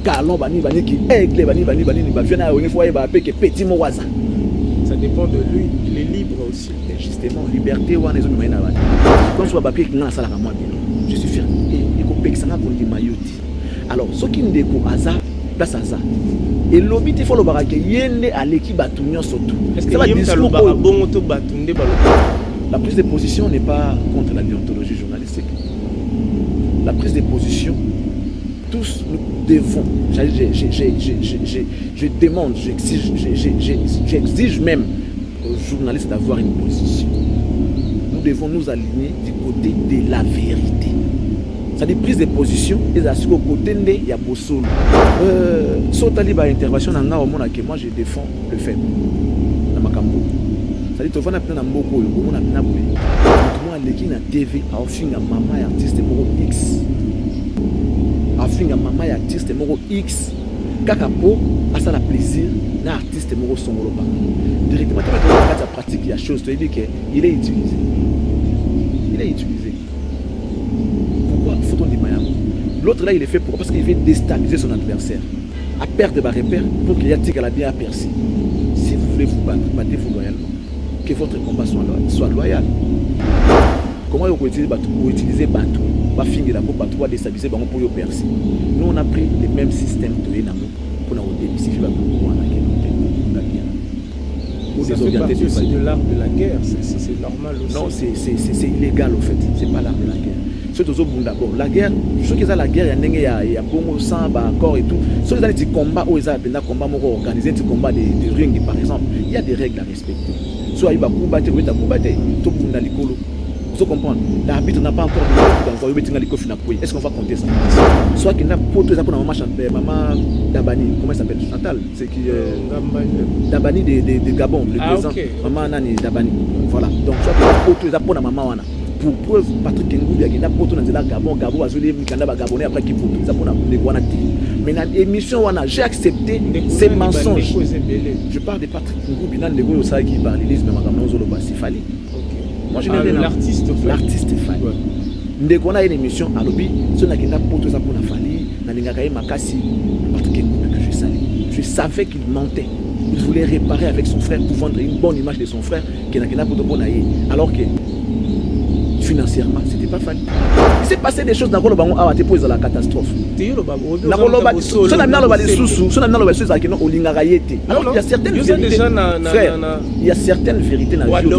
calon bani qui aigle bani vient à une fois il va appeler que petit moaza. Ça dépend de lui, il est libre aussi. Mais justement, liberté ou en raison de moyen d'avoir. Quand tu vas papier qui n'a ça la moi bien. Je suis fier. Et qu'on paye ça pour les maillots. Alors, ce qui nous découvre hasard, place hasard. Et l'obit il faut le baraque yende à l'équipe batunion surtout. Est-ce que ça va discours bon auto batunde La prise de position n'est pas contre la déontologie journalistique. La prise de position, tous nous devons, je demande, j'exige même aux journalistes d'avoir une position. Nous devons nous aligner du côté de la vérité. C'est-à-dire prise de position, et à ce côté il y a Bossolo. Sotali ba intervention dans nga omona que moi je défends le faible. Na makambo. C'est-à-dire tu vas na pena mboko yo, omona pena boye. Moi leki na TV a ofinga mama ya artiste moko X. Afinga mama ya artiste moko X. Kaka po asa la plaisir na artiste moko songolo ba. Directement tu vas ta pratique la chose, tu dis que il est utilisé. Il est utilisé. Pourquoi faut-on dire Mayamo? L'autre là il est fait pour parce qu'il veut déstabiliser son adversaire. À perdre des repères pour qu'il y ait un la bien aperçu. Si vous voulez vous battre, battez-vous loyalement. Que votre combat soit loyal. Comment vous utilisez bateau? Va finir la peau, bateau, va déstabiliser pour vous percer. Nous on a pris les mêmes systèmes de l'énamo pour nous démystifier la peau. Ça fait partie aussi de l'art de la guerre, c'est normal aussi. Non, c'est illégal au fait, c'est pas l'art de la guerre. Surtout d'abord, la guerre, je sais que la guerre, il y a bon sang, corps et tout. Sur les petits combats où ils ont combat organisé, des combats de ring par exemple, il y a des règles à respecter. Soit il va combattre, ou il va combattre, tout le monde a l'école. Vous comprenez? L'arbitre n'a pas encore dit est-ce qu'on va compter ça? Soit qu'il n'a pas tout ça pour maman Dabani, comment il s'appelle? Chantal, c'est qui Dabani de Gabon, le président. Maman Nani Dabani. Voilà. Donc soit qu'il n'a pas tout ça pour maman Wana. Pour preuve, Patrick Ngoubi qui n'a pas tout ça Gabon, Gabon a joué Mikanda Gabonais après qui pour tout ça pour les Guanati. Mais dans l'émission Wana, j'ai accepté ces mensonges. Je parle de Patrick Ngoubi, dans les Goyo qui parle, il dit mais madame Zoloba, c'est Fali. Moi, je n'ai l'artiste Fali. Dès qu'on a une émission à l'objet, ce n'est pas pour tout ça pour la Fali, je savais qu'il mentait. Il voulait réparer avec son frère pour vendre une bonne image de son frère qui n'a pas de bon aïe. Alors que financièrement, ce n'était pas Fali. Il s'est passé des choses dans le banc à la catastrophe. Alors il y a certaines vérités. Frère, il y a certaines vérités dans la vie où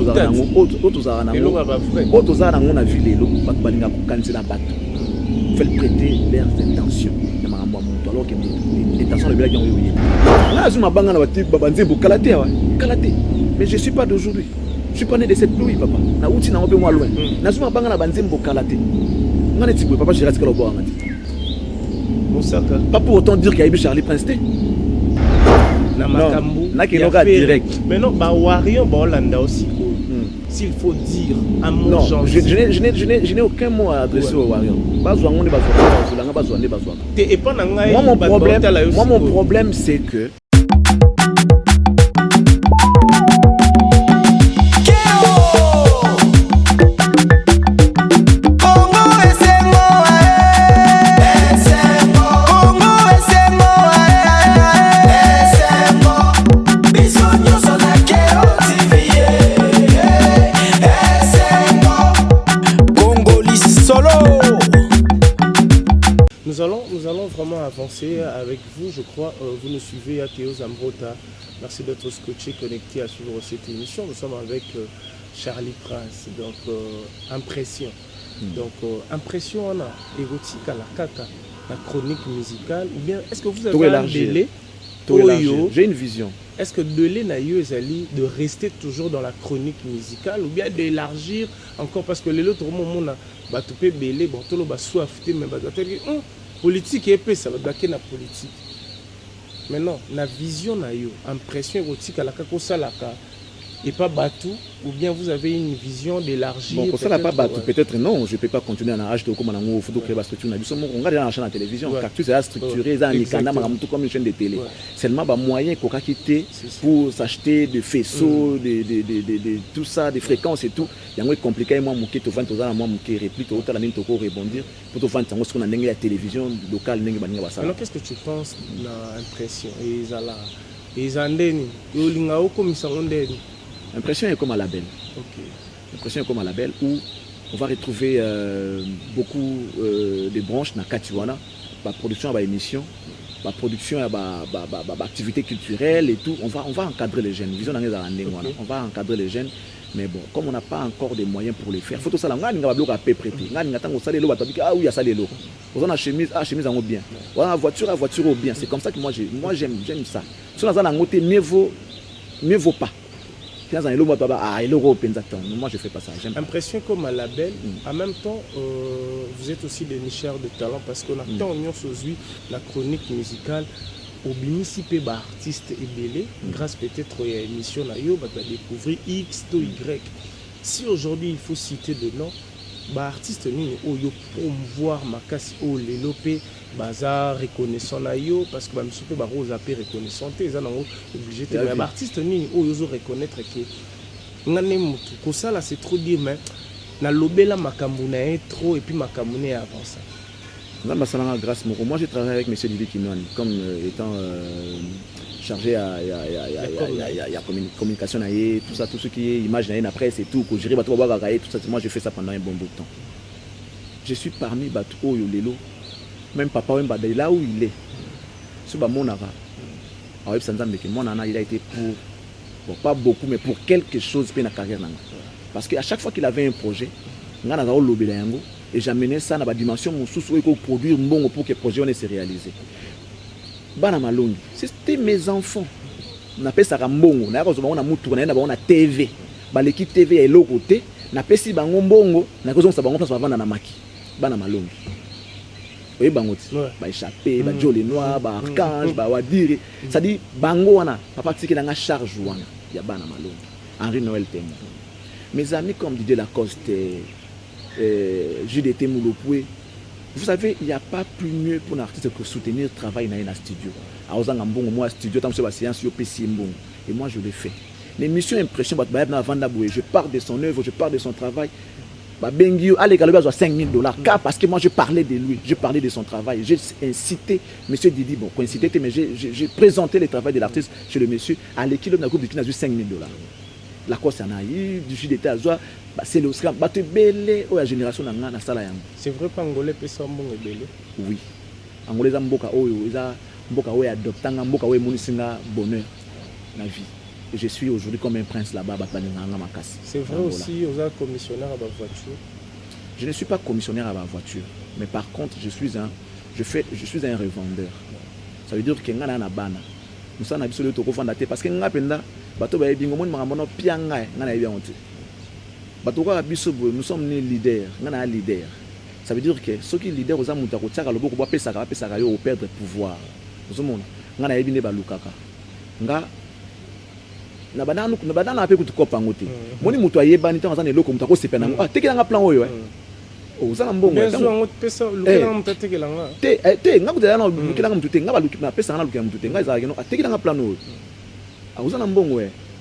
fait prêter leurs intentions. Alors que l'intention de blague mais je ne suis pas d'aujourd'hui. Je ne suis pas né de cette pluie, papa. Na uti na obe moi loin. Na zuma banga na banzembo kalate. Ngane tikwe papa Gérard Tikalo bo ngati. Mosaka. Pas pour autant dire qu'il y a eu Charlie Prince T. Na makambu. Na kinoka direct. Mais non, ba Warion ba Hollanda aussi. S'il faut dire un mot. Non, je n'ai aucun mot à adresser au Warion. Bazwa ngone bazwa. Et pas na ngai. Moi mon problème c'est que Nous allons vraiment avancer avec vous, je crois. Vous nous suivez à Théo Zambrota. Merci d'être scotché, connecté à suivre cette émission. Nous sommes avec Charlie Prince. Donc, impression. Donc, impression, on a érotique à la kaka, la chronique musicale. Ou bien, est-ce que vous avez un délai? J'ai une vision. Est-ce que délai n'a eu de rester toujours dans la chronique musicale ou bien d'élargir encore? Parce que les autres moments, on a battu belé, bon, tout le monde soif, mais politique et ça va baquer la politique. Maintenant, la vision n'a eu impression érotique à la kako salaka. et pas Batou, ou bien vous avez une vision d'élargir? Bon, pour ça, pas Batou, peut-être non, je ne peux pas continuer à acheter comme un photo créer la structure. On regarde la chaîne de la télévision, Cactus est structuré, comme une chaîne de télé. Seulement, il y a moyen qu'on a quitté pour s'acheter des faisceaux, tout ça, des fréquences et tout. Il y a compliqué, moi, mon kit, moi, mon kit réplique, autant la même pour rebondir, pour te vendre ce qu'on a la télévision locale. Alors, qu'est-ce que tu penses de l'impression? L'impression est comme un label. L'impression est comme un label où on va retrouver beaucoup de branches dans Katiwana, la production, l'émission, la production, l'activité culturelle et tout. On va encadrer les jeunes. On va encadrer les jeunes. Mais bon, comme on n'a pas encore des moyens pour les faire, il faut tout ça. On a bloc à paix prêté. On a ah oui, il y a ça les lots. On a chemise, chemise en bien. On a voiture au bien. C'est comme ça que moi j'aime ça. Si on a un côté, mieux vaut pas. Moi je fais pas ça. Impression comme un label. En même temps, vous êtes aussi des nicheurs de talent parce qu'on a tant aujourd'hui la chronique musicale. Au bénéficier par artistes et belé, grâce peut-être à l'émission Nayo, va découvrir X to Y. Si aujourd'hui il faut citer des noms, artistes ni oyo promouvoir makasi o lelopé bazar reconnaissant Nayo parce que même super baro zapé reconnaissant ils en ont obligé de mais artistes ni oyo zo reconnaître que ngane mutu ko ça là c'est trop dire mais na lobela makambu na est trop et puis makambu na avance. Grâce moi j'ai travaillé avec M. Didi Kinouane comme étant chargé à communication, tout ça, tout ce qui est image, la presse et tout, que gérer tout ça. Moi j'ai fait ça pendant un bon bout de temps. Je suis parmi Batou Lelo, même papa là où il est. Ce mon nara, mon nana il a été pour bon, pas beaucoup mais pour quelque chose pour la carrière. Parce qu'à chaque fois qu'il avait un projet, il a et j'amenais ça dans la dimension où il faut produire bon pour que le projet se réalise. C'était mes enfants. On appelle ça Rambongo. On a TV. L'équipe TV est l'autre côté. On appelle ça Bango. On a besoin de place pour vendre na maki. Bana malongi. Oui, bangoti. Ba échappé, ba jolé noir, ba archange, ba wadiri. Ça dit bango wana. Papa tiki na charge wana. Ya bana malongi. Henri Noël Tembo. Mes amis comme Didier Lacoste. JDT Moulopoué. Vous savez, il n'y a pas plus mieux pour un artiste que soutenir le travail dans un studio. Moi, studio, et moi, je l'ai fait. L'émission Impression, je parle de son œuvre, je parle de son travail. Allez, il a 5 000 $. Parce que moi, je parlais de lui, je parlais de son travail. J'ai incité M. Didi, bon, incité, mais j'ai présenté le travail de l'artiste chez le monsieur. À l'équilibre de la groupe de 5 000 $. La course en a eu, du JDT à Zoa. C'est le scam. La génération n'a pas de c'est vrai que Angolais peut s'embonner belé. Oui. Angolais ont beaucoup de adopté, beaucoup de bonheur dans la vie. Et je suis aujourd'hui comme un prince là-bas. C'est vrai aussi, vous êtes commissionnaire à votre voiture. Je ne suis pas commissionnaire à ma voiture, mais par contre, je suis un revendeur. Ça veut dire que nous sommes absolument parce que nous sommes les leaders, ça veut dire que ceux qui sont leaders, ils ont perdre le pouvoir. Nous sommes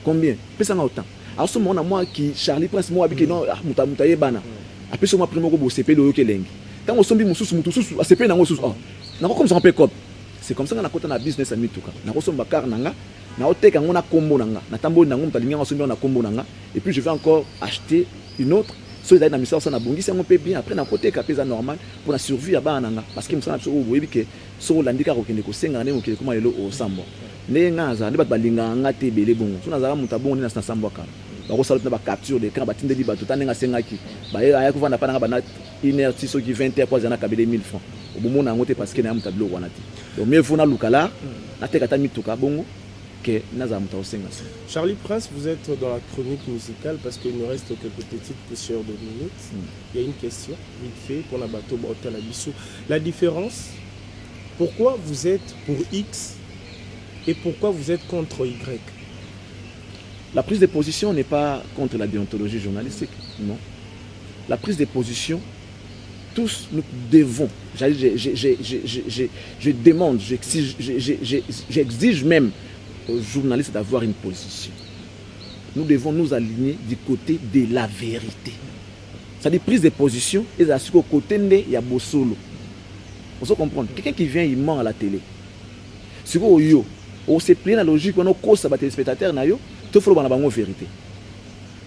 combien? Alors ce moment moi qui Charlie Prince moi habité non mutaye bana. Après ce moi primo ko CP le yokelengi. Tant on sombi mususu mutususu CP na ngosusu. Na ko comme ça on peut cop. C'est comme ça qu'on a côté na business à mituka. Na ko somba car nanga na oteka ngona kombo nanga. Na tambo nango mutalinga ngosombi na kombo nanga et puis je vais encore acheter une autre. So na mission ça na bongi c'est on peut bien après na côté capeza normal pour la survie à bana parce que msana so oyebi ke so landika ko kende ko senga ne mo kele kuma lelo o sambo. Ne ngaza ne bat balinga ngate belé bongo. So na zala mutabongo na sambo kala. Ba capture des camps batinde di batuta nenga sengaki ba aya ko vanda pana bana inertie so qui 20 heures pour na kabele 1000 francs au moment na ngote parce que na muta bilo wana ti donc mieux faut na lukala na teka ta mituka bongo que na za muta osenga. Charlie Prince, vous êtes dans la chronique musicale parce qu'il nous reste quelques petites poussières de minutes. Il y a une question vite fait pour la bateau la bissou. La différence, pourquoi vous êtes pour X et pourquoi vous êtes contre Y? La prise de position n'est pas contre la déontologie journalistique, non. La prise de position, tous nous devons, je demande, j'exige même aux journalistes d'avoir une position. Nous devons nous aligner du côté de la vérité. C'est-à-dire prise de position et à ce côté il y a Bossolo. Vous comprenez? Quelqu'un qui vient, il ment à la télé. Si vous on s'est pris la logique, on a cause à téléspectateurs, il faut la vérité.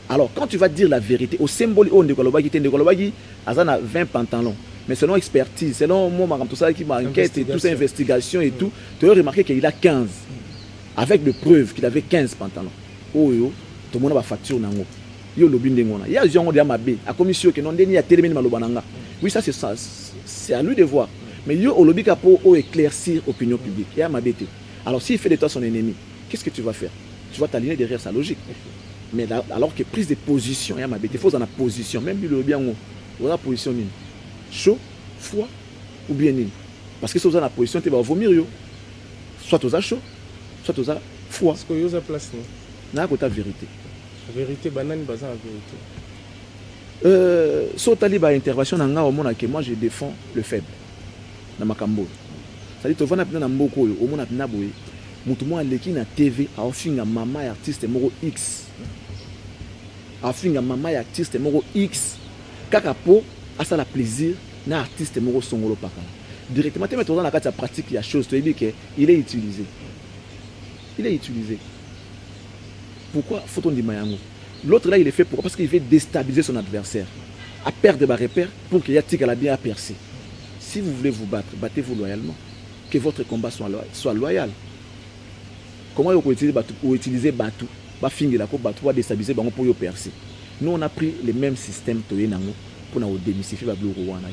Alors, quand tu vas dire la vérité, au symbole, on dit que le 20 pantalons. Mais selon expertise, selon moi, tout ça qui m'enquête et toute cette investigation et tout, tu as remarqué qu'il a 15. Avec de preuves qu'il avait 15 pantalons. Oh yo, tout le monde va facture nango. Yo lobi ndengona. Il y a des gens qui ont mabé. À commission qui n'ont déni à télémine malobananga. Oui, ça c'est ça. C'est à lui de voir. Mais yo au lobby capo au éclaircir l'opinion publique. Il y a mabé. Alors s'il fait de toi son ennemi, qu'est-ce que tu vas faire? Tu vas t'aligner derrière sa logique. Mais là, alors que prise de position, il y a mabé. Il faut dans la position. Même le lobby en haut. Vous avez position nini? Chaud, froid ou bien nini? Parce que si vous avez la position, tu vas vomir yo. Soit tu as chaud, soit tu as froid. Parce que vous avez place. Na kota vérité. La vérité, banane basée en vérité. Si tu as intervention dans au monde que moi je défends le faible dans ma cambo. C'est-à-dire que tu vas dans mboko au monde na boye. Mutumo aleki na TV a ofinga mama ya artiste moko X. A ofinga mama ya artiste moko X. Kaka po asa la plaisir na artiste moko songolo paka. Directement tu mets dans la carte pratique il y a chose tu dis que il est utilisé. Il est utilisé. Pourquoi faut-on dire Mayango? L'autre là, il est fait pourquoi? Parce qu'il veut déstabiliser son adversaire, à perdre des repères pour qu'il y ait tic à la bien à percer. Si vous voulez vous battre, battez-vous loyalement. Que votre combat soit loyal. Comment vous utilisez Batou? Pour déstabiliser pour percer. Nous, on a pris les mêmes systèmes pour nous démystifier le Rwanda.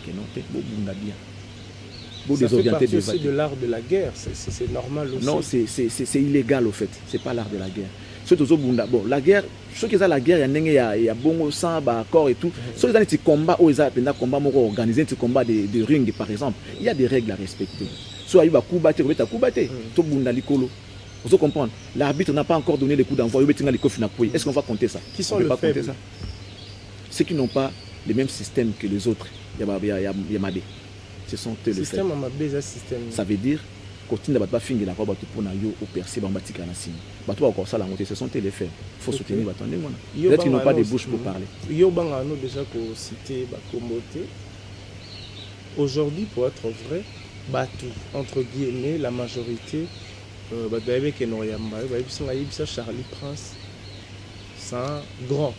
Ça fait partie aussi de l'art de la guerre, c'est normal aussi. Non, c'est illégal au fait, c'est pas l'art de la guerre. Bon, la guerre, ceux qui ont la guerre, il y a bon sang, accord et tout. Ceux qui ont des combats, ils ont combat organisé, des combats de ring par exemple. Il y a des règles à respecter. Soit il va combattre, il va combattre. Tout le monde a l'écolo. Vous comprenez? L'arbitre n'a pas encore donné le coup d'envoi. Est-ce qu'on va compter ça? Qui sont les faibles? Ceux qui n'ont pas les mêmes systèmes que les autres. Il y a Mabé. Ce sont eux les faibles. Ça veut dire continue à finir la robe pour yo au percer bambatika na signe. Bato encore ça la montée, ce sont les faits. Il faut soutenir Bato ndengona. Peut-être qu'ils n'ont pas de bouche pour parler. Yo banga no déjà ko citer Bakombote. Aujourd'hui pour être vrai, Bato entre guillemets la majorité Bato avec Enoyamba, Bato Charlie Prince, c'est un grand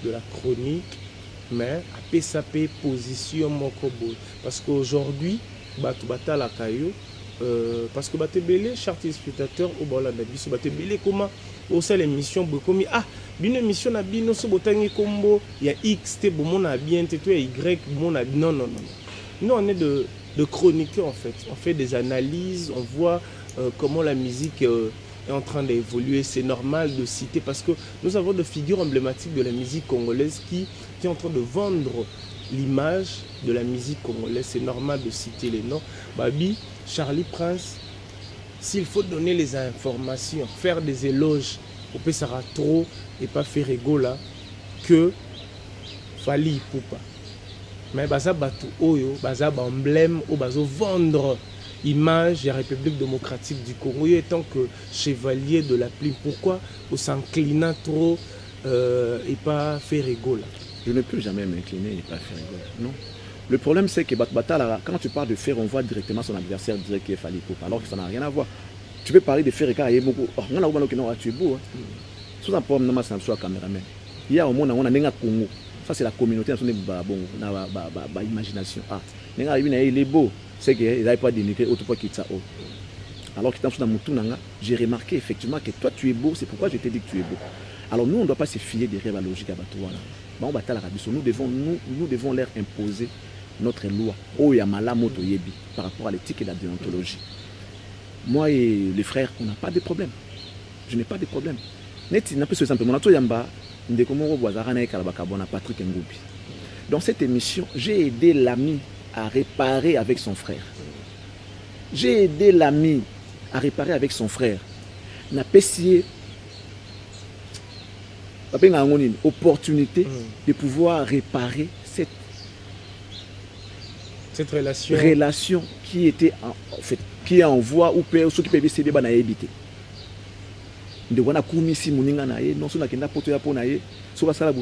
de la chronique mais à PSAP position mokobo parce qu'aujourd'hui Bato batala kayo parce que baté belé chers téléspectateurs au Bolanda biso baté belé comment au sein l'émission bokomi ah une émission na bino so botangi combo il y a X te bomona bien te toi Y bomona non nous on est de chroniqueurs en fait, on fait des analyses, on voit comment la musique est en train d'évoluer, c'est normal de citer parce que nous avons des figures emblématiques de la musique congolaise qui est en train de vendre l'image de la musique congolaise, c'est normal de citer les noms. Babi, Charlie Prince, s'il faut donner les informations, faire des éloges, on peut ça trop et pas faire rigola que Fali Poupa. Mais baza batu oyo, baza emblème ou bazo vendre image de la République démocratique du Congo étant que chevalier de la plume. Pourquoi on s'incline trop et pas faire rigola? Je ne peux jamais m'incliner et pas faire rigola. Non. Le problème, c'est que quand tu parles de faire, on voit directement son adversaire direct qui est Fali Poupa, alors que ça n'a rien à voir. Tu peux parler de faire et il y a beaucoup. Tu es beau. Sous un problème, c'est un caméraman. Il y a au monde, on a un Congo. Ça, c'est la communauté, on a imagination. Ah, il est beau. C'est qu'il n'avait pas dénigré autre fois qu'il t'a. Alors que j'ai remarqué effectivement que toi, tu es beau. C'est pourquoi je t'ai dit que tu es beau. Alors nous, on ne doit pas se fier des rêves à logique à Batouana. Nous devons leur imposer notre loi par rapport à l'éthique et la déontologie. Moi et les frères, on n'a pas de problème. Je n'ai pas de problème. Dans cette émission, j'ai aidé l'ami à réparer avec son frère. J'ai aidé l'ami à réparer avec son frère. N'a pas essayé opportunité de pouvoir réparer cette relation qui était en fait qui est en voie ou ceux qui peuvent essayer de éviter.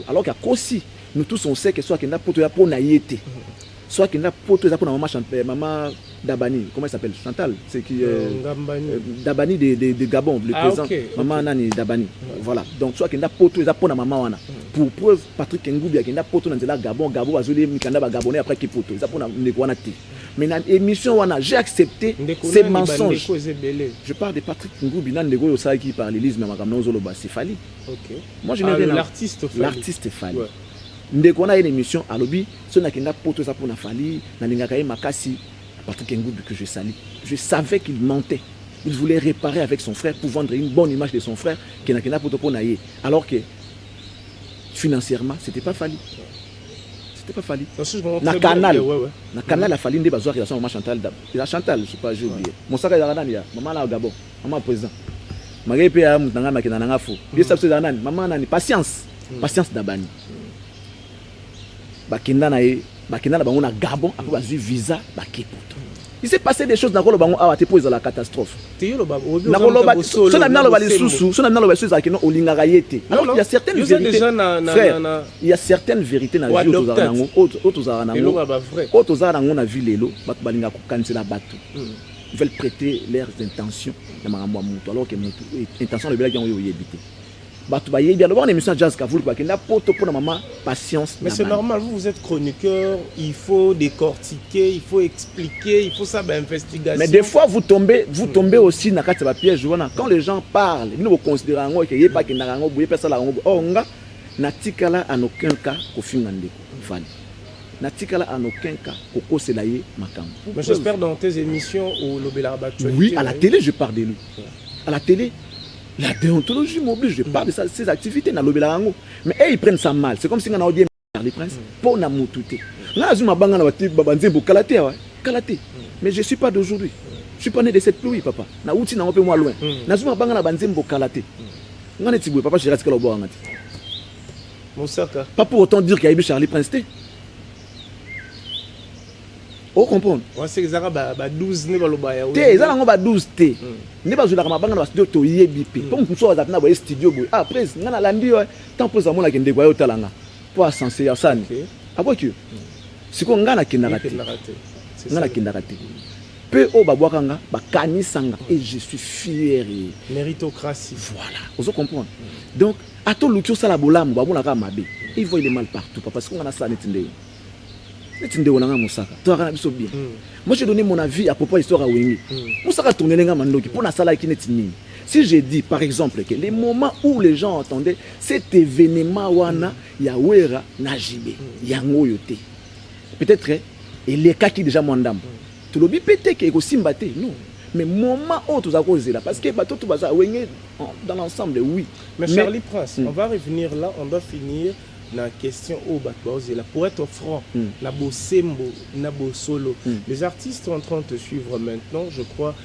Alors qu'à Kosi, nous tous on sait que soit qu'il n'a pas pour naïté, soit qu'il n'a pas pour maman Dabani, comment elle s'appelle, Chantal, c'est qui Dabani de Gabon, le président, okay, maman Nani Dabani, voilà. Donc soit qu'il n'a pas pour la maman wana. Pour preuve Patrick Ngoubi qui n'a pas pour la Gabon, Gabon a zolé mikanda ba Gabonais après qui poto, ça pour na nekwana té. Mais dans l'émission wana, j'ai accepté ces mensonges. Je parle de Patrick Ngoubi nan nego ça qui parle l'Élysée mais makamno zoloba c'est Fali. OK. Moi je n'ai rien l'artiste Fali. Ndeko na une émission à lobby, ce n'a qu'un poto ça pour na Fali, na lingaka e makasi Patrick Ngoubi que je salue. Je savais qu'il mentait. Il voulait réparer avec son frère pour vendre une bonne image de son frère qui n'a qu'un poto pour naïe. Alors que financièrement, c'était pas Fali. C'était pas Fali. Na canal, na canal a Fali ndé bazwa relation avec Chantal Dab. Il a Chantal, je sais pas, j'ai oublié. Mon sac est dans ya, maman là au Gabon, maman président. Magé pe a mutanga makina nanga fo. Bien ça c'est dans maman nani patience. Patience Dabani. Bakinda na e, bakinda na bango na Gabon, après bazwi visa bakepoto. Il s'est passé des choses dans le bango a été posé la catastrophe. Il y a certaines vérités. Frère, il y a certaines vérités dans la vie ils veulent prêter leurs intentions alors que intention de blague ont évité. Mais c'est normal, vous êtes chroniqueur, il faut décortiquer, il faut expliquer, il faut savoir investigation. Mais des fois vous tombez aussi dans le piège. Quand les gens parlent, nous considérons qu'il n'y a pas de personne natikala en aucun cas au film natikala en aucun cas au Selaye Makam. Mais j'espère dans tes émissions au Lobela Actualité. Oui, à la télé je parle de lui. À la télé. La déontologie m'oblige, je parle de ses activités dans l'Obélarango. Mais ils prennent ça mal. C'est comme si on a dit les princes pour na mutouté. Mais je ne suis pas d'aujourd'hui. Je ne suis pas né de cette pluie, papa. Na outi na un peu moins loin. Papa, je reste pas pour autant dire qu'il y a eu Charlie Prince. On comprend. C'est ça ba 12 ne baloba ya. Té, ça nga ba 12 té. Ne ba zula mabanga na studio to yebipe. Comme ku so za na ba studio boy. Ah prince nga na landi yo. Tant pour ça mona kende kwa yo talanga. Pour ascenser ya sani. Abo ki. Siko nga na kinarate. Nga na kinarate. Peu o ba bwakanga ba kanisanga et je suis fier. Méritocratie. Voilà. Vous comprenez. Donc ato lutio sala bolamu ba bona ka mabe. Il voit il est mal partout parce qu'on a ça netinde. Moi j'ai donné mon avis à propos de l'histoire à Wengi. Si j'ai dit par exemple que les moments où les gens entendaient cet événement wana yawera najibe yango yote peut-être et les cas qui déjà mandam tout le bipété que simbate non mais moment où tout ça cause là parce que bateau tout baza Wengi dans l'ensemble oui mais Charlie Prince on va revenir là on doit finir la question au là pour être franc nabo sembo nabo solo les artistes sont en train de te suivre maintenant je crois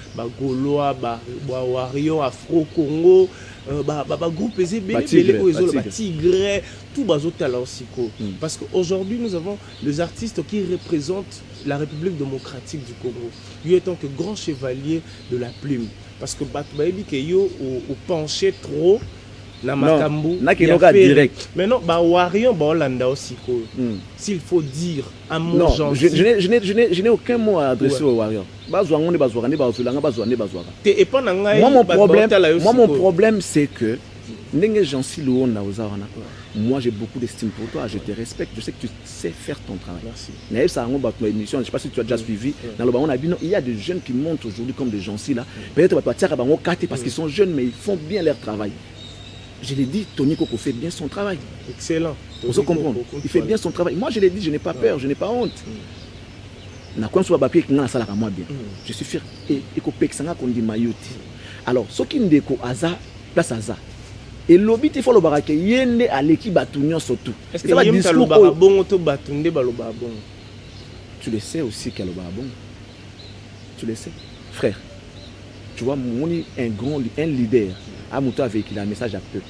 Gaulois Wario Afro Congo groupe Tigre tout bazotala aussi parce qu'aujourd'hui nous avons des artistes qui représentent la République démocratique du Congo lui étant que grand chevalier de la plume parce que Batbaïbi que yo au penché trop na makambu direct. Mais non, Warion Holanda aussi. S'il faut dire un mot non, gentil. Je n'ai aucun mot à adresser au Warion. Moi mon problème c'est que moi j'ai beaucoup d'estime pour toi, je te respecte, je sais que tu sais faire ton travail. Merci. Je ne sais pas si tu as déjà suivi. Il y a des jeunes qui montent aujourd'hui comme des gens là. Peut-être parce qu'ils sont jeunes mais ils font bien leur travail. Je l'ai dit, Tony Koko fait bien son travail. Excellent. Vous comprenez. Il fait bien son travail. Moi, je l'ai dit, je n'ai pas peur, je n'ai pas honte. Je suis fier. Et alors, ce qui est place Aza. Et l'obit, il faut le barake. Yende à l'équipe Batunion surtout. Est-ce que tu le sais aussi qu'elle est bon. Tu le sais. Frère, tu vois, un leader. Amouto a véhiculé un message à peu.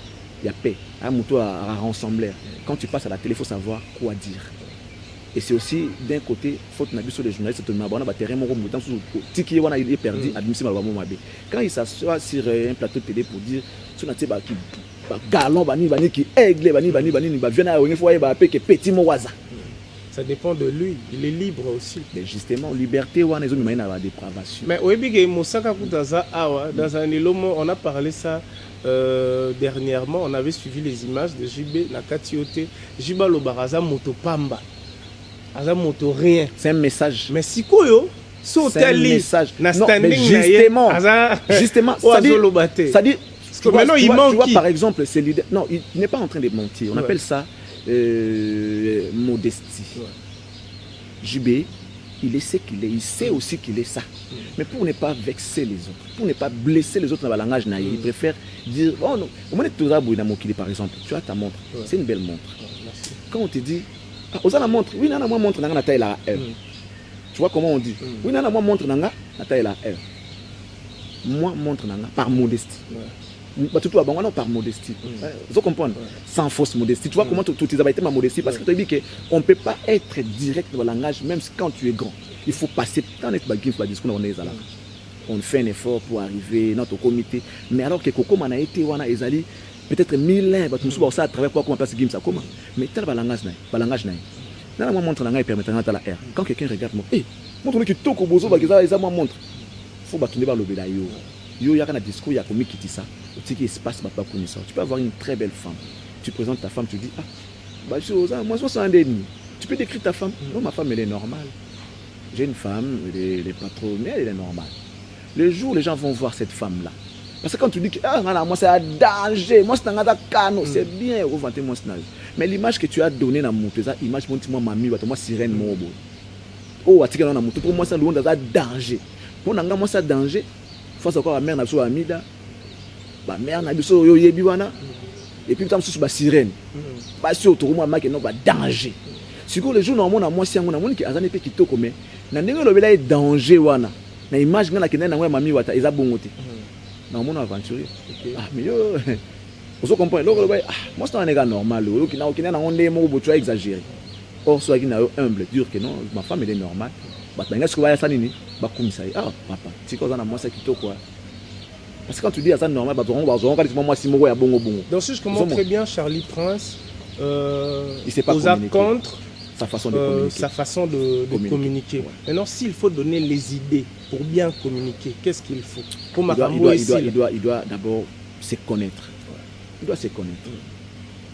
y a paix. Un mouton à rassembler. Quand tu passes à la télé, il faut savoir quoi dire. Et c'est aussi d'un côté, faute sur les journalistes, il est perdu, quand il s'assoit sur un plateau de télé pour dire galon, qui aigle, petit moaza. Ça dépend de lui, il est libre aussi. Mais justement, liberté, on a la dépravation. Mais on a parlé ça dernièrement, on avait suivi les images de JB Nakatiote, Jiba Lobaraza Motopamba. Moto rien. C'est un message. Mais si quoi yo, c'est un message. Non, mais justement, ça dit. Tu vois, par exemple, c'est l'idée. Non, il n'est pas en train de mentir. On appelle ça modestie. JB, il est ce qu'il est. Il sait aussi qu'il est ça. Mais pour ne pas vexer les autres, pour ne pas blesser les autres dans le langage naïf, il préfère dire oh non, au moins tu par exemple, tu as ta montre. C'est une belle montre. Quand on te dit aux la montre, oui, nana moi montre nanga taille la R. Tu vois comment on dit? Oui, nana moi montre nanga taille la R. Moi montre nanga par modestie. Tout par modestie. Vous comprenez? Sans fausse modestie. Tu vois comment tu as été ma modestie? Parce que tu as dit qu'on ne peut pas être direct dans le langage, même quand tu es grand. Il faut passer dans notre discours. On fait un effort pour arriver dans notre comité. Mais alors que Coco a été peut-être 1000 ans, tu me ça à travers quoi comment passer ça comment? Mais tel langage là, moi montre l'angage permettant à la R. Quand quelqu'un regarde moi, montre qui toque au bozo, ça moi montre. Faut battre le bébé là yo. Yo y a un discours, il y a comme qui dit ça. Tu sais espace pas connaissance. Tu peux avoir une très belle femme. Tu présentes ta femme, tu dis moi je suis un déni. Tu peux décrire ta femme. Non, ma femme elle est normale. J'ai une femme, elle est pas trop, mais elle est normale. Le jour où les gens vont voir cette femme là. Parce que quand tu dis que moi c'est un danger, moi c'est un cano, c'est bien, mais l'image que tu as donnée dans mon image, moi mamie, moi sirène, pour moi c'est un danger. Pour moi c'est un danger, face encore à mère n'a pas amida, mère n'a pas yebiwana, et puis tu as sirène, pas sûr autour moi que non danger. Si le jour normalement moi si on a qui a un peu qui toque mais n'a pas danger wana, na image que na moi mamie wata eza bongote. Dans mon aventurier. Mais vous comprenez, moi c'est un gars normal, qui n'a tu as exagéré. Or, soit qui n'a humble, dire que non, ma femme elle est normale. Papa, c'est quoi moi c'est qui quoi. Parce que quand tu dis à ça normal, moi si moi bon. Donc si je comprends très bien Charlie Prince, il sait pas contre sa façon de communiquer. Sa façon de communiquer. Ouais. Maintenant, s'il faut donner les idées pour bien communiquer, qu'est-ce qu'il faut? Il doit d'abord se connaître. Ouais. Il doit se connaître.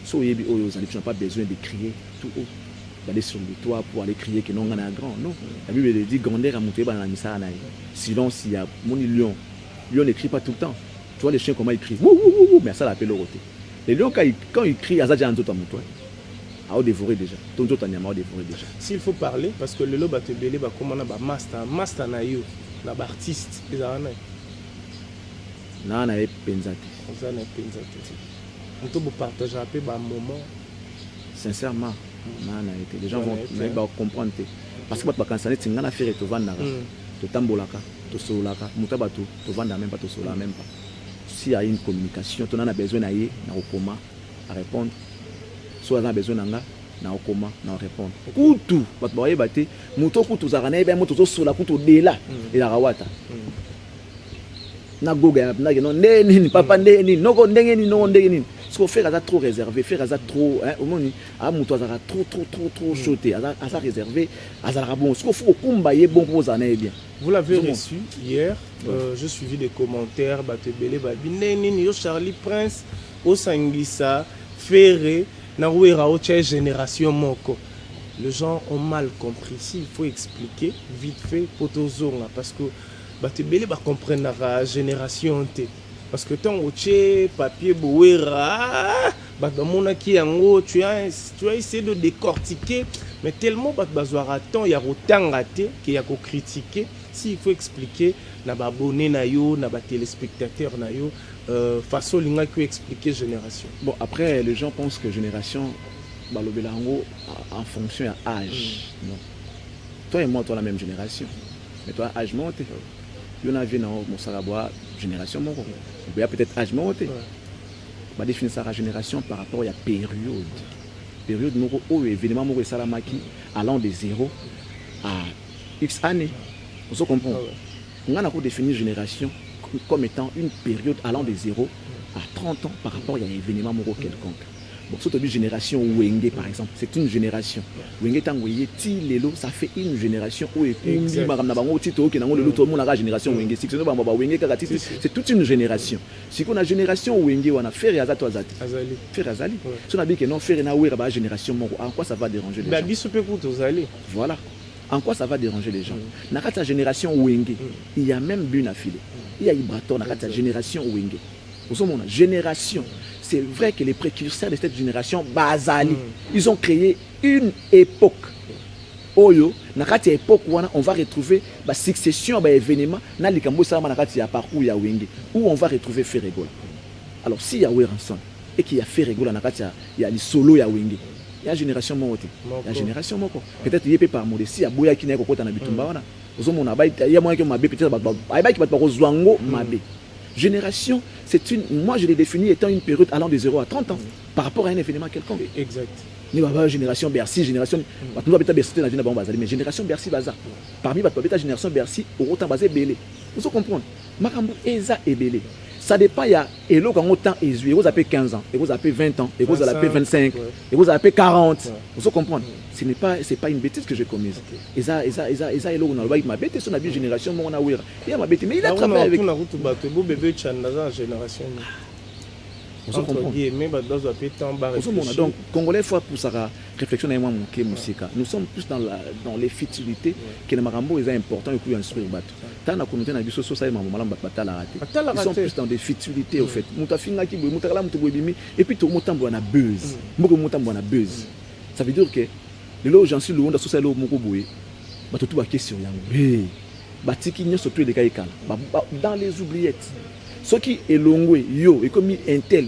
Tu n'as pas besoin de crier tout haut, d'aller sur le toit pour aller crier que non, on a grand. Non. La Bible dit grandeur à monter dans la missa. Silence, il y a mon lion. Lion ne crie pas tout le temps. Tu vois les chiens comment ils crient. Mais ça l'appelle l'oroté. Les lions, quand ils crient, ils ont déjà un autre mouton. À dévorer déjà. S'il faut parler, parce que le lobe a te belé, comment on a master na yo, na artiste, ils ont un. Non, on a pensé. On peut partager un peu un moment. Sincèrement, les gens vont comprendre. Parce que quand ça est une affaire, tu vas dans tu tambolaka, tu solaka, mutabato, tu vas même pas, tu sola même pas. S'il y a une communication, tu en as besoin d'aller dans le coma à répondre. Soit on a besoin d'anga na okoma na répondre kutu bato baye baté moto kutu zakana ebe moto zo sola kutu dela ila rawata na goga na non neni papa neni noko ndenge ni no ndenge ni ce qu'on fait ça trop réservé faire ça trop au moni a moto azaka trop choté asa réservé azaka bon ce qu'on faut kumba ye bon pour zana bien. Vous l'avez reçu hier, je suivi des commentaires bato belé babi neni yo Charlie Prince au Sangisa Ferré génération moko. Les gens ont mal compris. S'il faut expliquer vite fait potozonga parce que batebele ba comprendre la génération T. Parce que tant oche papier bouera bagamona ki yango tu as essayé de décortiquer mais tellement bazwara temps ya rotanga te ki ya ko critiquer. S'il faut expliquer na ba abonné na yo na ba téléspectateur na yo façon linga qui expliquer génération. Bon après les gens pensent que génération balobelango en fonction de âge. Non. Toi et moi toi la même génération. Mais toi âge monté. Il y en a vu dans mon salabois génération mon. Il y a peut-être âge monté. va définir sa génération par rapport à la période. Période où événement moko salamaki allant de 0 à X années. Vous comprenez? On a défini génération comme étant une période allant de 0 à 30 ans par rapport à un événement moko quelconque. Bon, surtout une génération Wenge par exemple, c'est une génération. Wenge tangoye ti lelo, ça fait une génération où c'est toute une génération. Si on a génération Wenge, on a fait Azato Azati. Faire Azali. Si on a dit que non, faire na génération moko, en quoi ça va déranger les gens? Voilà. En quoi ça va déranger les gens? Dans la génération Wenge, il y a même Bune affilée. Il y a Ibraton dans la génération Wenge. Génération, c'est vrai que les précurseurs de cette génération, Bazali, ils ont créé une époque. Oyo, dans cette époque, on va retrouver la succession d'événements dans le parcours ya Wenge, où on va retrouver Ferregola. Alors, si il y a Weranson et qu'il y a Ferregola, il y a les solos ya Wenge. Il y a une génération moko. La génération moko. Peut-être qu'il y a par modestie, il y a boya qui n'est pas na bitumba wana. Ozomona ba il y a moyen que mabe peut-être ba qui va pas rozwango mabe. Génération, c'est une, moi je l'ai défini étant une période allant de 0 à 30 ans par rapport à un événement quelconque. Exact. Ni baba génération Bercy, génération nous va Bercy dans une bazali mais génération Bercy baza. Parmi la génération Bercy au autant basé belé. Vous comprenez? Makambo eza et belé. Ça dépend, il y a Elo quand autant et vous avez 15 ans, et vous avez 20 ans, et vous avez 25, et vous avez 40. Vous comprenez? Ce n'est pas une bêtise que j'ai commise. Et ça, Elo, on a ma bêtise, on a vu génération, on a ouïr. Il y a ma bêtise, mais il a travaillé avec. Vous comprenez? Donc, Congolais, fois pour sa réflexion, nous sommes plus dans les futilités que les marambos est important et puis instruire bateau. Tant la communauté n'a vu ce ça, ils sont plus dans des futilités au fait. Et puis tout le monde a buzz. Buzz. Ça veut dire que les lots j'en suis loin de ce lot mokoboué. Tout va question yang. Batiki n'y a surtout des cas dans les oubliettes. Ce qui est long, yo, et comme un tel,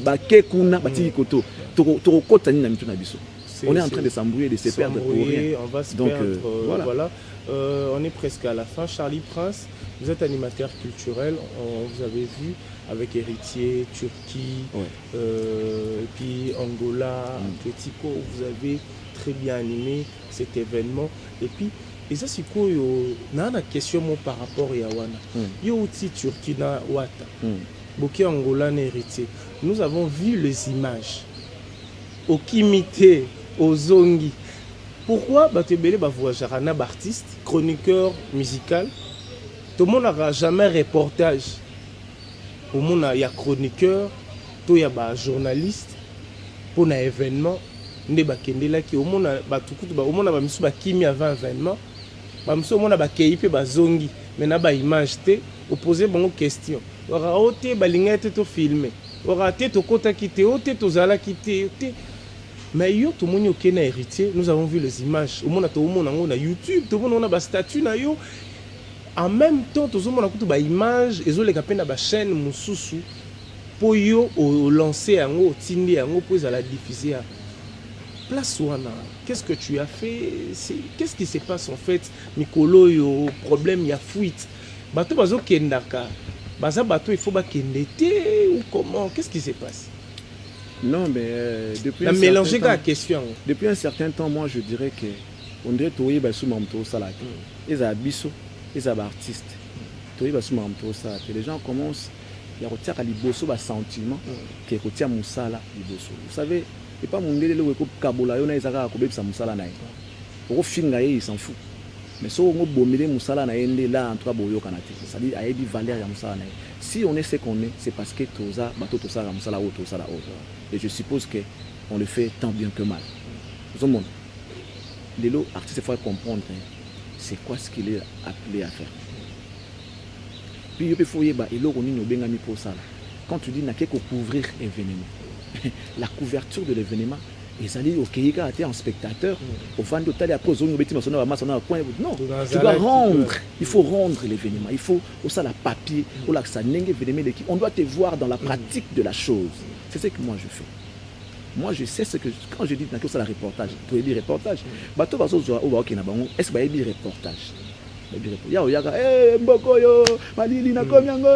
kuna, batiki koto, toro kotani na mituna biso. On est en train de s'embrouiller, de se perdre pour rien. On va se perdre. Voilà. On est presque à la fin. Charlie Prince, vous êtes animateur culturel. On vous avez vu avec Héritier, Turquie, et puis Angola, Atletico. Vous avez très bien animé cet événement. Et puis, et ça c'est quoi na question par rapport à Yawana. Yo outi Turquie na Wata. Boki Angola na Héritier. Nous avons vu les images. Au Kimité, aux Zongi. Pourquoi Batebele Bavoujara na artiste, chroniqueur musical? Tout le monde n'aura jamais reportage. Au monde il y a chroniqueur, tout il y a journaliste pour un événement. Nde bakendela ki au monde batukutu au monde ba misu ba kimi avant événement. Ba misu au monde ba keipe ba zongi. Mais na ba image te opposer bon question. Ora ote ba lingete to filmer. Ora te to kota kité ote to zala kité ote. Mais yo tout le monde qui est héritier, nous avons vu les images. Au monde tout le monde on a YouTube, tout le monde on a ba statut na yo. En même temps tout le monde a ba image et zo les capé na ba chaîne mususu pour yo au lancer ango tindi ango pour la diffuser. Place Wana, qu'est-ce que tu as fait? Qu'est-ce qui se passe en fait? Mikolo, yo problème, il y a fuite. Bateau bazo kendaka. Baza bateau il faut ba kendete ou comment? Qu'est-ce qui se passe? Non, mais depuis la question. Depuis un certain temps, moi je dirais que on dirait toye ba sous mamto salak. Ils abisso, ils ab artistes. Toye ba sous mamto salak. Les gens commencent il y a retirer à liboso ba sentiment que retirer musala liboso. Vous savez, et pas mon délai le kabola yo na ezaka ko bebisa musala na ye. Au finga ye il s'en fout. Mais si on bomile musala na yende là en trois boyo kanate. Ça dit a dit valeur ya musala na ye. Si on est ce qu'on est, c'est parce que toza bato to sala musala o to sala o. Et je suppose que on le fait tant bien que mal. Tout le monde. Les lots artistes il faut comprendre c'est quoi ce qu'il est appelé à faire. Puis il faut y ba elo oni no bengami pour ça. Quand tu dis n'a que couvrir événement. La couverture de l'événement, ils allaient au Keïka en spectateur, au fan d'hôtel et après aux autres bêtises, non, tu dois rendre, il faut rendre l'événement, il faut au ça la papier, au là ça on doit te voir dans la pratique de la chose. C'est ce que moi je fais. Moi je sais ce que quand je dis que c'est la reportage, tu dis reportage, bateau va au ok na bango, est-ce que il reportage? Mboko yo, Malili na komiango,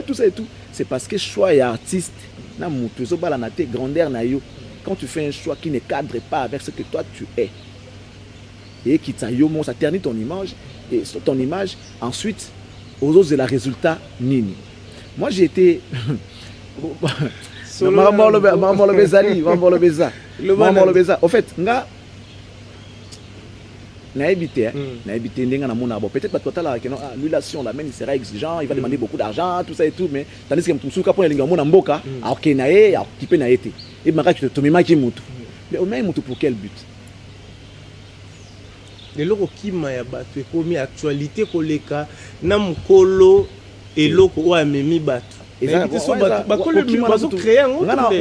tout ça et tout. C'est parce que choix et artiste na mutu ezobala na te grandeur na yo quand tu fais un choix qui ne cadre pas avec ce que toi tu es et qui t'a yo ça ternit ton image et ton image ensuite aux autres c'est le résultat nini. Moi j'ai été maman le bezali maman le beza au fait nga na évité ndenga na mona bon peut-être pas total là que non l'annulation la même il sera exigeant il va demander beaucoup d'argent tout ça et tout mais tandis que mtu suka pour linga mona mboka ok na ye qui peut na été et maka tu te mima ki mutu mais au même mutu pour quel but lelo kima ya bato ekomi actualité koleka na mukolo eloko o amemi bato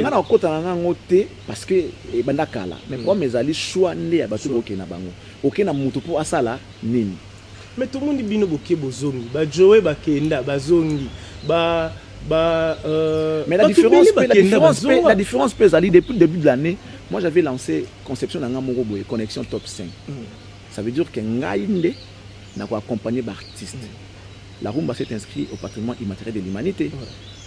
ngana okotana nango te parce que ebanda kala mais pour ezali choix nde ya bato boke na bango oke na mutu po asala nini mais tout le monde bino boke bozongi ba Joe bakenda bazongi mais la différence peut ezali depuis le début de l'année. Moi j'avais lancé conception na ngamoko boye connexion top 5. Ça veut dire que ngai nde na ko accompagner ba artiste. La rumba s'est inscrite au patrimoine immatériel de l'humanité.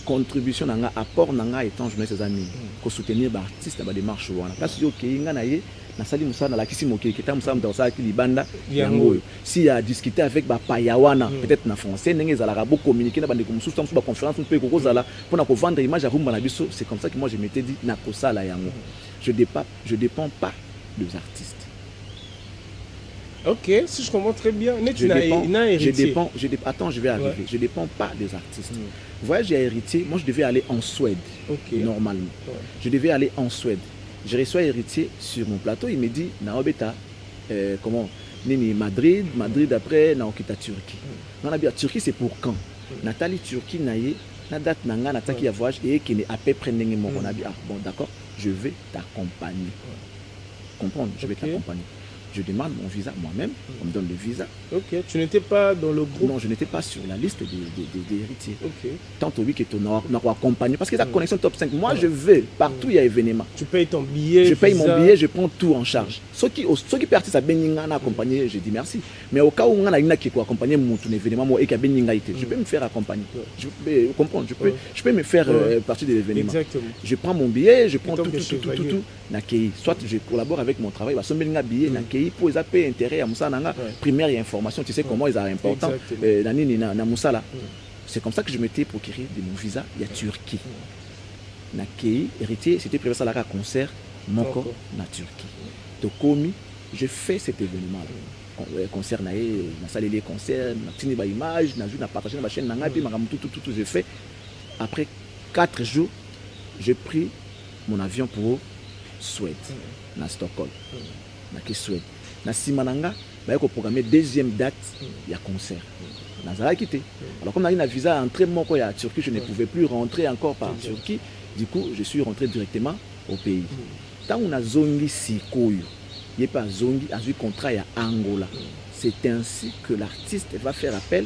Contribution nanga apport nanga étant journée ces amis ko soutenir ba artiste ba démarche wana parce que OK nga na ye na sali musana la kisi moké kita musana dans ki libanda yango si a discuter avec ba payawana peut-être na français ndenge za la rabo communiquer na bande ko mususu ba conférence pe ko kozala pour na ko vendre image ya rumba na biso. C'est comme ça que moi je m'étais dit na ko sala yango je dépends pas des artistes. Ok, si je comprends très bien. Attends, je vais arriver. Ouais. Je ne dépends pas des artistes. Voyage à héritier, moi je devais aller en Suède, normalement. Ouais. Je devais aller en Suède. Je reçois héritier sur mon plateau, il me dit, Naobeta, comment Nini, Madrid après, Naokita Turquie. Non, la Turquie, c'est pour quand Nathalie Turquie, Naye, na date nanga, Nataki à voyage, et qui est à peu près mon bon, d'accord, je vais t'accompagner. Comprendre, je vais t'accompagner. Je demande mon visa moi-même, on me donne le visa. Ok, tu n'étais pas dans le groupe? Non, je n'étais pas sur la liste des héritiers. Ok. Tant oui que tu n'as accompagné. Parce que la connexion top 5, moi je veux, partout il y a événement. Tu payes ton billet? Je paye mon billet, je prends tout en charge. Ceux qui partent à Beninga accompagné, je dis merci. Mais au cas où on a une qui accompagner mon événement, moi et qu'à Beninga été, je peux me faire accompagner. Je peux comprendre, je peux me faire partie de l'événement. Exactement. Je prends mon billet, je prends tout. Soit je collabore avec mon travail, parce que je billet, pour les appeler intérêt à Moussa Nanga, primaire et information, tu sais comment ils sont importants. C'est comme ça que je m'étais procuré de mon visa, il y a Turquie. Nakei, héritier, c'était prévu ça là concert, Moko, na Turquie. Donc, comme je fais cet événement-là, concert, na salle les concerts, na tini ba image, na joué, na partagé ma chaîne, na puis tout, j'ai fait. Après 4 jours, j'ai pris mon avion pour Suède, na Stockholm, na Suède. Na Simananga, il y a programmé deuxième date, il y a concert. Nazara quitté. Alors comme on a eu un visa entrée à Turquie, je ne pouvais plus rentrer encore par Turquie. Du coup, je suis rentré directement au pays. Tant on a zongi sikoyo, il n'y a pas zongi a eu contrat à Angola. C'est ainsi que l'artiste va faire appel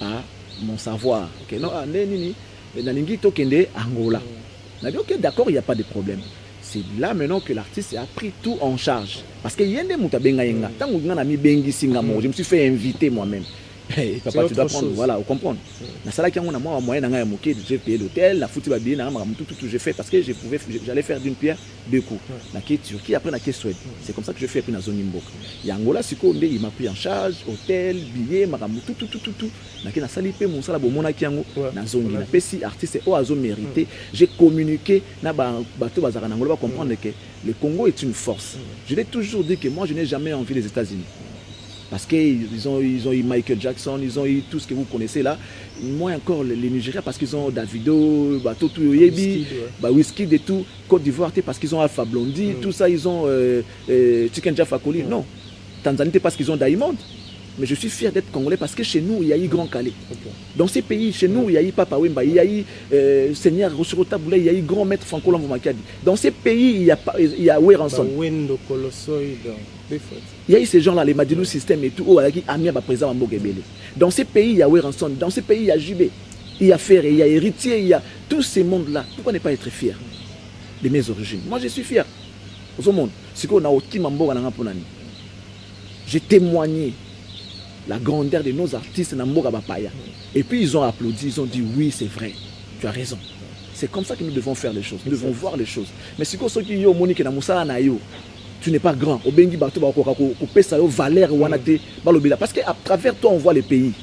à mon savoir. Ok, non, Angola. On a dit ok, d'accord, il n'y a pas de problème. C'est là maintenant que l'artiste a pris tout en charge. Parce que je me suis fait inviter moi-même. Hey, papa, tu dois prendre, voilà, vous comprenez. J'ai payé l'hôtel, la foutu tout j'ai fait parce que j'allais faire d'une pierre deux coups. La Turquie, après la Suède. C'est comme ça que je fais une zone Nimbo. Et Angola, il m'a pris en charge, hôtel, billets, tout. Na sali pe mon sala bomona kiango na zongi na pesi artiste o azo mérité. J'ai communiqué na bato bazara na Angola comprendre que le Congo est une force. Je l'ai toujours dit que moi je n'ai jamais envie les États-Unis. Parce qu'ils ont eu Michael Jackson, ils ont eu tout ce que vous connaissez là. Moi encore les Nigériens parce qu'ils ont Davido, Toto Yebi, Wizkid et tout. Côte d'Ivoire parce qu'ils ont Alpha Blondy, tout ça ils ont Chicken Jaffa Koli. Non, Tanzanie parce qu'ils ont Diamond. Mais je suis fier d'être congolais parce que chez nous, il y a eu Grand Calais. Okay. Dans ces pays, chez nous, il y a eu Papa Wemba, il y a eu Seigneur Rochirota Boulay, il y a eu Grand Maître Franco Lambo Makadi. Dans ces pays, il y a Weranson. Il y a eu ces gens-là, les Madilou System et tout, dans ces pays, il y a Weranson. Dans ces pays, il y a Jubé, il y a Ferré, il y a Héritier, il y a tous ces mondes-là. Pourquoi ne pas être fier de mes origines? Moi, je suis fier. Au monde, c'est qu'on a au Timambo. J'ai témoigné la grandeur de nos artistes. Et puis ils ont applaudi, ils ont dit oui, c'est vrai, tu as raison. C'est comme ça que nous devons faire les choses. Nous devons voir les choses. Mais si ceux qui ont monique na musala na yo, tu n'es pas grand. Au bengi bato ba ko pesa yo valeur wana te balobela parce que à travers toi on voit les pays.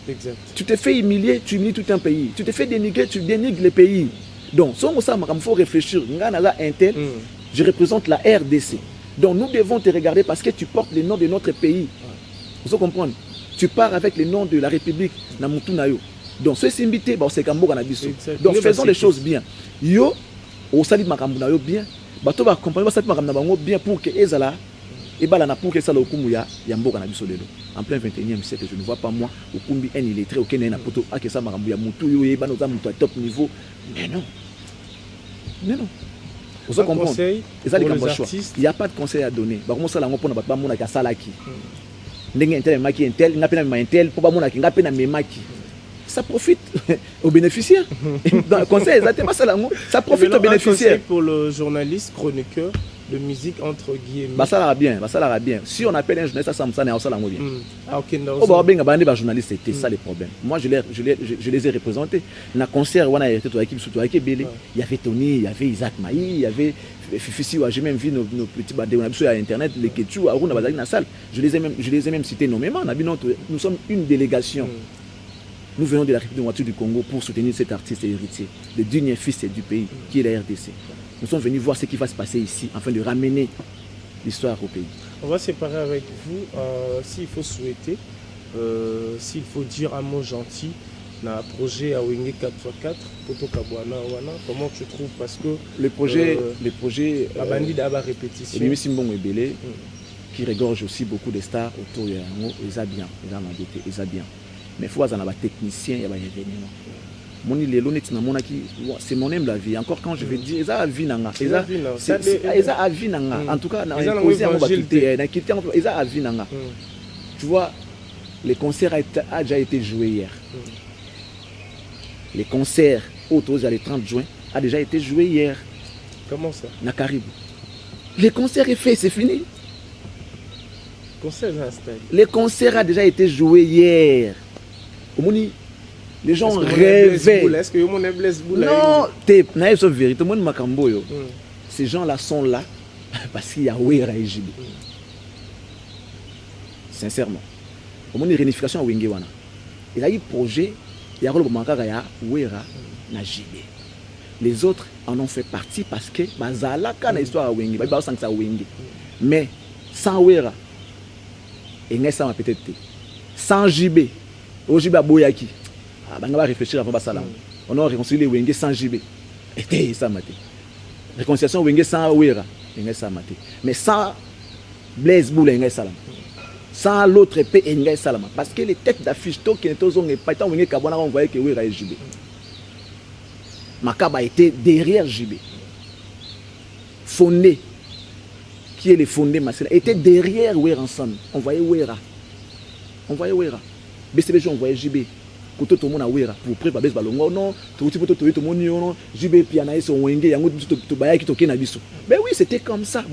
Exact. Tu te fais humilier, tu humilies tout un pays. Tu te fais dénigrer, tu dénigres les pays. Donc, il faut réfléchir. Je représente la RDC. Donc, nous devons te regarder parce que tu portes les noms de notre pays. Vous comprenez? Tu pars avec les noms de la République. Donc, ceux invité, c'est Kambo Kanabiso. Donc, faisons les choses bien. Yo, au salut Makambunayo bien. Bato va comprendre ça bien pour que Ezala et balana pour que ça le kumuya yambo Kanabiso lelo. En plein 21e siècle, je ne vois pas moi au kumbi un illettré aucun na poto a que ça Makambuya mutu yo e banoza mutu à top niveau. Mais non. Mais non. Vous comprenez? Il n'y a pas de conseil à donner. Comment ça, on peut pas mon salaki. Ça profite aux bénéficiaires. Dans le conseil, ça profite aux bénéficiaires. Pour le journaliste, chroniqueur de musique entre guillemets. Ça va bien, ça va bien. Si on appelle un journaliste, ça me ça bien. Ah, ok, journaliste, c'était ça le problème. Moi, je les ai représentés. Dans le concert, il y avait Tony, il y avait Isaac Maï, il y avait Fifi, j'ai même vu nos petits badés, on a vu sur Internet, les Ketchou, Aruna, dans la salle. Je les ai même cités nommément. Nous sommes une délégation. Nous venons de la République du Congo pour soutenir cet artiste héritier, le digne fils du pays, qui est la RDC. Nous sommes venus voir ce qui va se passer ici, afin de ramener l'histoire au pays. On va séparer avec vous, s'il faut souhaiter, s'il faut dire un mot gentil, dans le projet à Wenge 4x4, Poto Kabwana, comment tu trouves? Parce que le projet Abandi d'Aba répétition, qui regorge aussi beaucoup de stars autour de nous, ils ont bien, ils ont bien. Mais il faut avoir des techniciens et des événements. C'est mon aime la vie. Encore quand je vais dire, ils ont la vie. Ils ont la vie. En tout cas, ils ont la vie. Tu vois, les concerts ont déjà été joués hier. Les concerts autour de le 30 juin ont déjà été joués hier. Comment ça? Na Caribou. Les concerts est fait, c'est fini. Les concerts ont déjà été joués hier. Les gens rêvaient. Est-ce que vous avez blessé? Non, c'est vérité. Ces gens-là sont là parce qu'il y a Wera et JB. Sincèrement. Il y a une réunification à Wengewana. Il y a eu un projet, il y a un Wera et JB. Les autres en ont fait partie parce que Bazalaka na histoire à Wenge. Mais sans Wera, il y a peut-être sans JB. JB a Boyaki. On va réfléchir avant Bassalam. On a réconcilié Wenge sans JB. Et ça m'a dit. Réconciliation Wenge sans Wera. Mais sans Blaise Boula, sans l'autre épée, parce que les têtes d'affiche, qui n'étaient pas tant Wenge Kabwana, on voyait que Wera et JB. Makaba était derrière JB. Fondé, qui est le fondé, était derrière Wera ensemble. On voyait Wera. BCBG, on voyait JB. Koto to mona Wera pour préparer balongo non to to moni non JB piana eso wenge yango to bayaki to kena biso. Mais oui, c'était comme ça.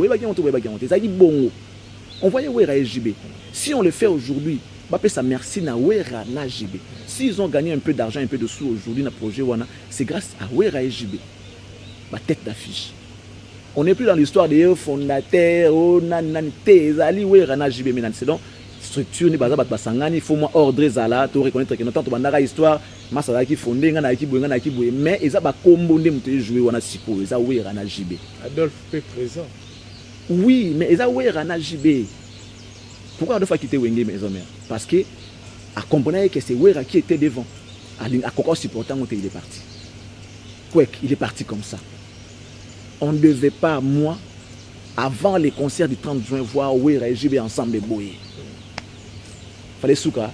On voyait Wera et JB. Si on le fait aujourd'hui, ça merci na Wera na JB. S'ils ont gagné un peu d'argent, un peu de sous aujourd'hui dans le projet Wana, c'est grâce à Wera et JB. Ma tête d'affiche. On n'est plus dans l'histoire des fondateurs, Zali Wera na JB maintenant. C'est donc structure ni bazaba basangani, il faut moi ordre zala to reconnaître que notre bandara histoire masala qui fondé ngana ki boye mais eza ba kombo ndé muté jouer wana siko eza Wera na JB. Adolphe est présent. Oui, mais eza Wera na JB. Pourquoi Adolphe a quitté Wenge mes hommes? Parce que à comprendre que c'est Wera qui était devant. À quoi supportant il est parti. Il est parti comme ça. On ne devait pas, moi, avant les concerts du 30 juin, voir Wera et JB ensemble boyer. Fallait souka,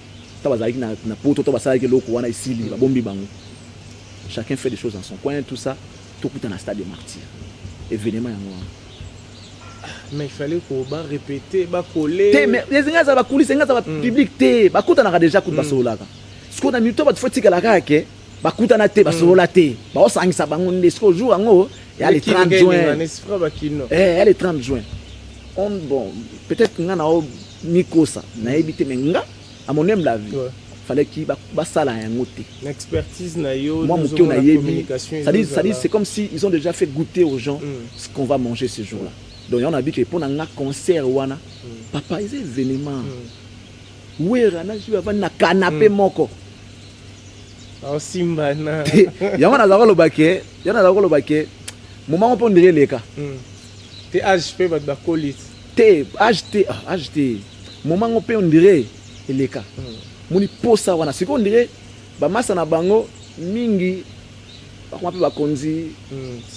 chacun fait des choses dans son coin, tout ça, tout coûte un stade de martyr. Événement. Mais il fallait qu'on répéter, coller. Mais les gens ça va couler, c'est un public té, ba coûte na déjà coûte basola. Ce qu'on a mis toi, faut que la raque, ba coûte na té basola té. Ba o sang ça bango ndesco jour ango, il y a les 30 juin. Le 30 juin. Bon, peut-être qu'on a Mikosa, na évité menga. À mon aime la vie. fallait qu'il ça là un côté. L'expertise naïo, moi mon cœur communication. C'est comme si ils ont déjà fait goûter aux gens ce qu'on va manger ce jour-là. Donc on a dit que pour un concert wana papa ils événement. Wera na je va na canapé moko. Oh simbana. Yama na zakolo baké. Moment on peut dire les cas. T'es HP ba colis. T'es HT. Moment on peut dire les cas. Moni posa wana siko ndire ba masa na bango mingi bakoma pe bakonzi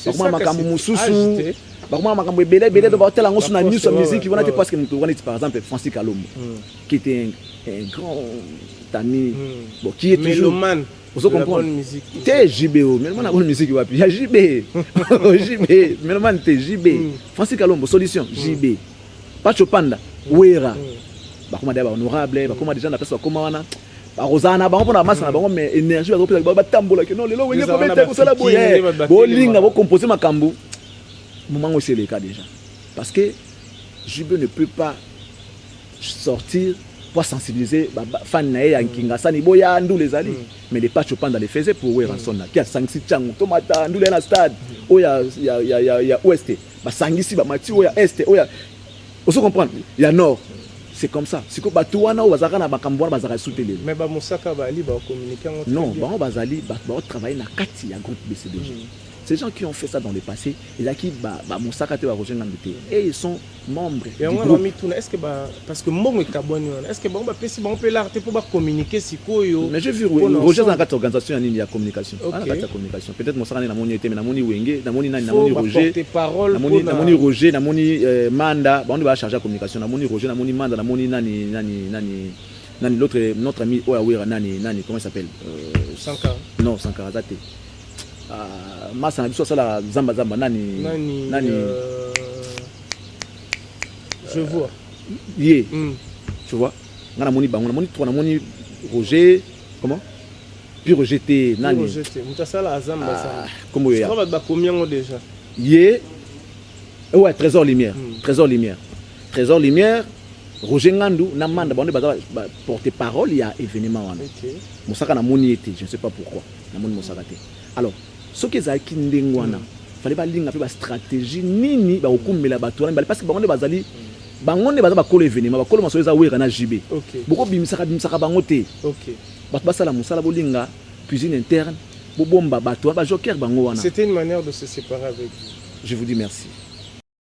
bakoma makambo mususu bakoma makambo ebele do ba hotel ngo suna news musique wana te parce que mutu wana par exemple Francis Kalombo qui était un grand ami bon qui est toujours mélomane vous comprenez t'es JBO mélomane na bonne musique wapi ya JB JB mélomane t'es JB Francis Kalombo solution JB Pacho Panda Wera bakoma dia ba honorable bakoma déjà na place bakoma wana ba Rosana bango pona massa na bango mais énergie ba tambola que non lelo wenge ko beta ko sala boye bo linga bo composer makambu moment où c'est le cas déjà parce que JB ne peut pas sortir pour sensibiliser fan na ya Nkinga sani boya ndu les ali mais les Pacho Panda les faisait pour Weranson qui a sangisi chango tomata ndu na stade oya ya ouest ba sangisi ba mati oya est oya vous comprenez il y a nord. C'est comme ça. Si vous avez un bakamboa, vous avez soutenir. Mais ba Moussaka Bali va communiquer. Non, ba Bazali va travailler dans 4 groupe BCDG. Ces gens qui ont fait ça dans le passé, ils qui ba Moussaka te va rejoindre l'ambité et ils sont membres. Et on a mis tout. Est-ce que parce que moi est caboni, est-ce que on peut l'arrêter pour communiquer si quoi yo. Mais j'ai vu Roger dans 4 organisations il y a communication. Communication. Peut-être Moussaka na moni été mais na moni Wenge, na moni Roger. Na moni Roger, na moni Manda, on va charger la communication. Na moni Roger, na moni Manda, na moni nani l'autre notre ami Oya nani comment il s'appelle Sankara. Non, Sankara Zate. Massa na biso sala zamba nani je vois tu vois ngana moni bango na moni to na moni Roger comment puis rejeté nani rejeté mutasala zamba ça comment ya ba combien déjà ouais Trésor Lumière Roger Ngandou na manda ba porter parole il y a événement wana Moussaka na moni été je ne sais pas pourquoi na moni Moussaka té alors ce qui est qui ndengwana fallait pas linga pe ba stratégie nini ba okumela bato wana parce que bango bazali bango ne baza ba kolo événement ba kolo maso eza wera na JB boko bimisaka bango te bato basala musala bolinga cuisine interne bo bomba bato ba joker bango wana. C'était une manière de se séparer avec vous. Je vous dis merci.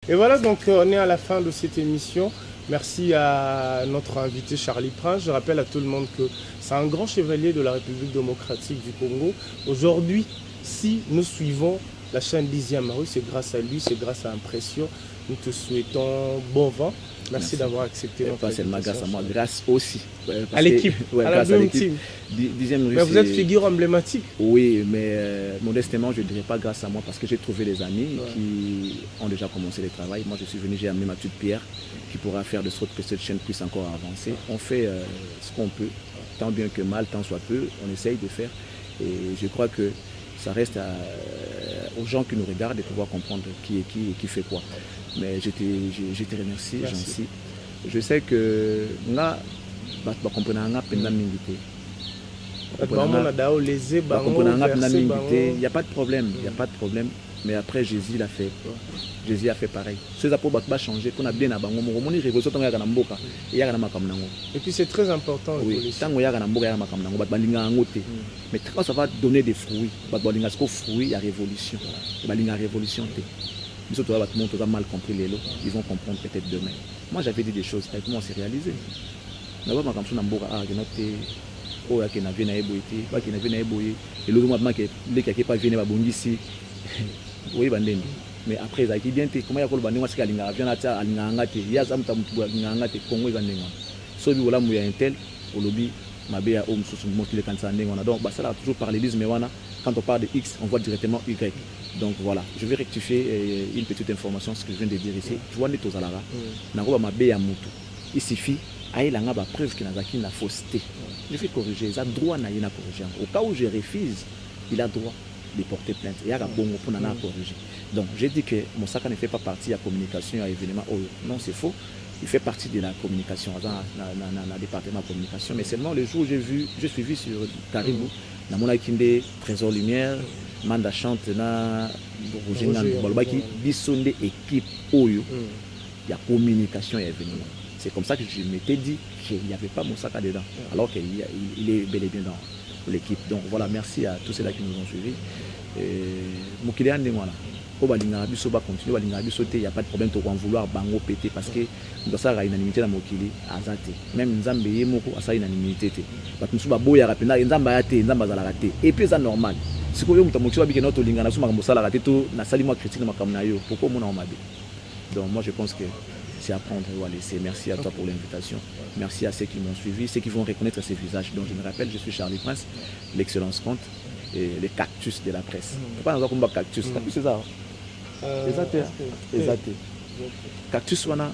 Et voilà, donc on est à la fin de cette émission. Merci à notre invité Charlie Prince. Je rappelle à tout le monde que c'est un grand chevalier de la République démocratique du Congo. Aujourd'hui, si nous suivons la chaîne 10e rue, c'est grâce à lui, c'est grâce à Impression. Nous te souhaitons bon vent. Merci d'avoir accepté notre invitation. Pas seulement grâce à moi, grâce aussi. À l'équipe, ouais, à la Dream Team. 10e rue. Mais vous êtes figure emblématique. Oui, mais modestement, je ne dirais pas grâce à moi parce que j'ai trouvé des amis qui ont déjà commencé le travail. Moi, je suis venu, j'ai amené ma petite pierre qui pourra faire de sorte que cette chaîne puisse encore avancer. On fait ce qu'on peut, tant bien que mal, tant soit peu, on essaye de faire. Et je crois que ça reste aux gens qui nous regardent de pouvoir comprendre qui est qui et qui fait quoi. Mais je te remercie, Jancy. Je sais que nga comprendre nga penda mingité. Il n'y a pas de problème, il n'y a pas de problème. Mais après Jésus l'a fait. Jésus a fait pareil. Ceux qui ont changé, qu'on a bien à Bango, et puis c'est très important. Oui, mais quand ça va donner des fruits, il y a révolution. Il y a révolution. Tout le monde a mal compris les lots, ils vont comprendre peut-être demain. Moi j'avais dit des choses, avec moi c'est réalisé. Mais après ça qui bien comment ya kolba ndinga sika linga avion ata alinga ngate ya zamta mutu linga ngate Congo eza ndinga so bi wala mu ya intel olobi mabe ya homme sous motile quand ça ndinga donc ça là toujours parallélisme mais wana quand on parle de X on voit directement Y donc voilà je vais rectifier une petite information ce que je viens de dire ici tu vois neto zalara na ko mabe ya mutu il suffit aïe nga ba preuve que nazaki na fausseté je vais corriger ça droit na yena corriger au cas où je refuse il a droit de porter plainte. Il y a un bon mot pour corriger. Donc, j'ai dit que Moussaka ne fait pas partie de la communication à événement. Oh, non, c'est faux. il fait partie de la communication, dans le département de communication. Mais seulement le jour où j'ai suivi sur Caribou, dans mon Akinde, Trésor Lumière, Manda Chante, na Roger Bolbaki, Bissonde équipe Oyo, il y a communication et événement. C'est comme ça que je m'étais dit qu'il n'y avait pas Moussaka dedans, alors qu'il est bel et bien dans l'équipe. Donc voilà, merci à tous ceux-là qui nous ont suivis. Moukilian de moi là. Il n'y a pas de problème de vouloir bango péter parce que nous avons une unanimité dans Mokili azate. Même Nzambe yemoko asa une unanimité. Parce que nous sommes boya rapena Nzamba yate Nzamba za raté. Et puis c'est normal. Si vous avez motivé biki notre lingana suma mosala raté to na sali moi critique na makamna yo. Pourquoi mon on m'a dit. Donc moi je pense que c'est à prendre ou à laisser. Merci à toi pour l'invitation. Merci à ceux qui m'ont suivi, ceux qui vont reconnaître ces visages. Donc je me rappelle, je suis Charlie Prince, l'excellence compte et les cactus de la presse. Pourquoi nous avons combat cactus? Cactus c'est ça. Exact. Cactus wana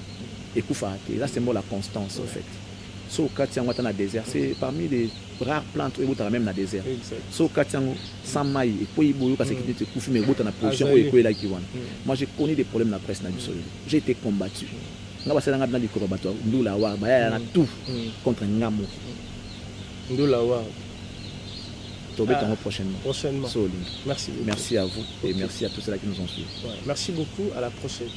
ekufa te. Là c'est moi la constance en fait. So katiango dans le désert, c'est parmi les rares plantes où il même dans le désert. So katiango sans maille et puis boyo parce que tu kufi mais boto na production ou là qui wana. Moi j'ai connu des problèmes dans la presse na biso. J'ai été combattu. Nga ba selanga dans le combattant, ndula wa ba ya na tout contre ngamo. Ndula wa prochainement. Merci beaucoup. Merci à vous et merci à tous ceux qui nous ont suivis. Merci beaucoup, à la prochaine.